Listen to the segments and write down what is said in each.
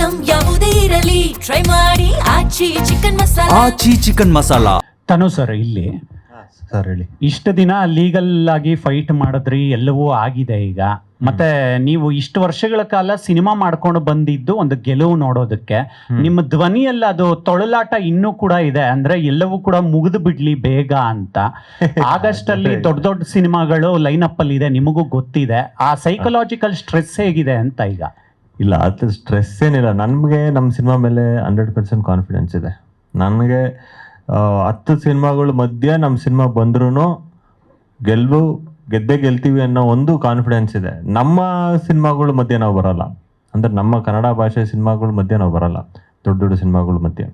Item ಯಾವುದೇ ಇರಲಿ try ಮಾಡಿ ಆಚಿ ಚಿಕನ್ ಮಸಾಲಾ. ಆಚಿ ಚಿಕನ್ ಮಸಾಲಾ. ತನು ಸರ್, ಇಲ್ಲಿ ಸರ್ ಹೇಳಿ. ಇಷ್ಟು ದಿನ ಲೀಗಲ್ ಆಗಿ ಫೈಟ್ ಮಾಡಿದ್ರಿ, ಎಲ್ಲವೂ ಆಗಿದೆ ಈಗ. ಮತ್ತೆ ನೀವು ಇಷ್ಟು ವರ್ಷಗಳ ಕಾಲ ಸಿನಿಮಾ ಮಾಡ್ಕೊಂಡು ಬಂದಿದ್ದು ಒಂದು ಗೆಲುವು ನೋಡೋದಕ್ಕೆ. ನಿಮ್ಮ ಧ್ವನಿಯಲ್ಲಿ ಅದು ತೊಳಲಾಟ ಇನ್ನೂ ಕೂಡ ಇದೆ, ಅಂದ್ರೆ ಎಲ್ಲವೂ ಕೂಡ ಮುಗಿದು ಬಿಡ್ಲಿ ಬೇಗ ಅಂತ. ಆಗಸ್ಟ್ ಅಲ್ಲಿ ದೊಡ್ಡ ದೊಡ್ಡ ಸಿನಿಮಾಗಳು ಲೈನ್ ಅಪ್ ಅಲ್ಲಿ ಇದೆ, ನಿಮಗೂ ಗೊತ್ತಿದೆ. ಆ ಸೈಕಲಾಜಿಕಲ್ ಸ್ಟ್ರೆಸ್ ಹೇಗಿದೆ ಅಂತ ಈಗ? ಇಲ್ಲ, ಅದು ಸ್ಟ್ರೆಸ್ ಏನಿಲ್ಲ. ನನಗೆ ನಮ್ಮ ಸಿನಿಮಾ ಮೇಲೆ 100% ಕಾನ್ಫಿಡೆನ್ಸ್ ಇದೆ. ನನಗೆ 10 ಸಿನಿಮಾಗಳ ಮಧ್ಯೆ ನಮ್ಮ ಸಿನಿಮಾ ಬಂದ್ರೂ ಗೆದ್ದೇ ಗೆಲ್ತೀವಿ ಅನ್ನೋ ಒಂದು ಕಾನ್ಫಿಡೆನ್ಸ್ ಇದೆ. ನಮ್ಮ ಸಿನಿಮಾಗಳ ಮಧ್ಯೆ ನಾವು ಬರಲ್ಲ, ಅಂದರೆ ನಮ್ಮ ಕನ್ನಡ ಭಾಷೆ ಸಿನಿಮಾಗಳ ಮಧ್ಯೆ ನಾವು ಬರಲ್ಲ, ದೊಡ್ಡ ದೊಡ್ಡ ಸಿನಿಮಾಗಳ ಮಧ್ಯೆ.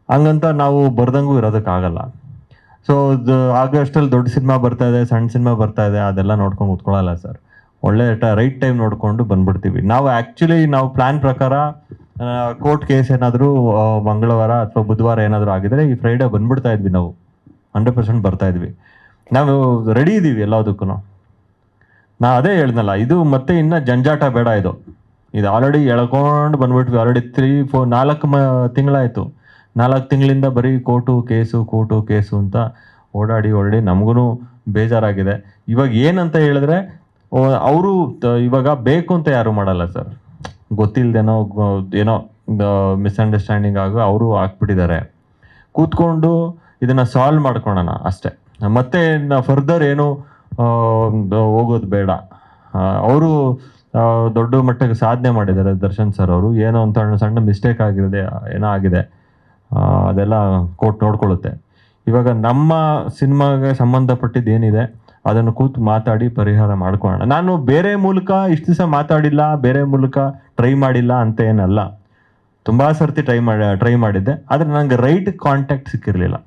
ಹಂಗಂತ ನಾವು ಬರ್ದಂಗೂ ಇರೋದಕ್ಕಾಗಲ್ಲ. ಸೊ ಆಗಸ್ಟಲ್ಲಿ ದೊಡ್ಡ ಸಿನಿಮಾ ಬರ್ತಾ ಇದೆ, ಸಣ್ಣ ಸಿನಿಮಾ ಬರ್ತಾ ಇದೆ, ಅದೆಲ್ಲ ನೋಡ್ಕೊಂಡು ಕೂತ್ಕೊಳ್ಳಲ್ಲ ಸರ್. ಒಳ್ಳೆ ರೈಟ್ ಟೈಮ್ ನೋಡಿಕೊಂಡು ಬಂದ್ಬಿಡ್ತೀವಿ. ನಾವು ಆ್ಯಕ್ಚುಲಿ ನಾವು ಪ್ಲ್ಯಾನ್ ಪ್ರಕಾರ ಕೋರ್ಟ್ ಕೇಸ್ ಏನಾದರೂ ಮಂಗಳವಾರ ಅಥವಾ ಬುಧವಾರ ಏನಾದರೂ ಆಗಿದ್ರೆ ಈ ಫ್ರೈಡೇ ಬಂದ್ಬಿಡ್ತಾ ಇದ್ವಿ. ನಾವು 100% ಬರ್ತಾ ಇದ್ವಿ. ನಾವು ರೆಡಿ ಇದ್ದೀವಿ ಎಲ್ಲದಕ್ಕೂ. ನಾ ಅದೇ ಹೇಳ್ದಲ್ಲ, ಇದು ಮತ್ತೆ ಇನ್ನು ಜಂಜಾಟ ಬೇಡ. ಇದು ಆಲ್ರೆಡಿ ಎಳ್ಕೊಂಡು ಬಂದ್ಬಿಟ್ವಿ. ಆಲ್ರೆಡಿ 4 ತಿಂಗಳಾಯಿತು. 4 ತಿಂಗಳಿಂದ ಬರೀ ಕೋರ್ಟು ಕೇಸು ಅಂತ ಓಡಾಡಿ ನಮಗೂ ಬೇಜಾರಾಗಿದೆ. ಇವಾಗ ಏನಂತ ಹೇಳಿದ್ರೆ, ಅವರು ಇವಾಗ ಬೇಕು ಅಂತ ಯಾರು ಮಾಡಲ್ಲ ಸರ್. ಗೊತ್ತಿಲ್ಲದೇನೋ ಏನೋ ಮಿಸ್ಅಂಡರ್ಸ್ಟ್ಯಾಂಡಿಂಗ್ ಆಗೋ ಅವರು ಹಾಕ್ಬಿಟ್ಟಿದ್ದಾರೆ. ಕೂತ್ಕೊಂಡು ಇದನ್ನು ಸಾಲ್ವ್ ಮಾಡ್ಕೊಳ್ಳೋಣ ಅಷ್ಟೇ. ಮತ್ತೆ ಫರ್ದರ್ ಏನು ಹೋಗೋದು ಬೇಡ. ಅವರು ದೊಡ್ಡ ಮಟ್ಟಕ್ಕೆ ಸಾಧನೆ ಮಾಡಿದ್ದಾರೆ ದರ್ಶನ್ ಸರ್ ಅವರು. ಏನೋ ಅಂತ ಸಣ್ಣ ಮಿಸ್ಟೇಕ್ ಏನೋ ಆಗಿದೆ, ಅದೆಲ್ಲ ಕೋರ್ಟ್ ನೋಡ್ಕೊಳ್ಳುತ್ತೆ. ಇವಾಗ ನಮ್ಮ ಸಿನಿಮಾಗೆ ಸಂಬಂಧಪಟ್ಟಿದ್ದು ಏನಿದೆ ಅದನ್ನು ಕೂತು ಮಾತಾಡಿ ಪರಿಹಾರ ಮಾಡ್ಕೊಳ್ಳೋಣ. ನಾನು ಬೇರೆ ಮೂಲಕ ಇಷ್ಟು ದಿವಸ ಮಾತಾಡಿಲ್ಲ, ಬೇರೆ ಮೂಲಕ ಟ್ರೈ ಮಾಡಿಲ್ಲ ಅಂತ ಏನಲ್ಲ. ತುಂಬ ಸರ್ತಿ ಟ್ರೈ ಮಾಡಿದ್ದೆ, ಆದರೆ ನನಗೆ ರೈಟ್ ಕಾಂಟ್ಯಾಕ್ಟ್ ಸಿಕ್ಕಿರಲಿಲ್ಲ.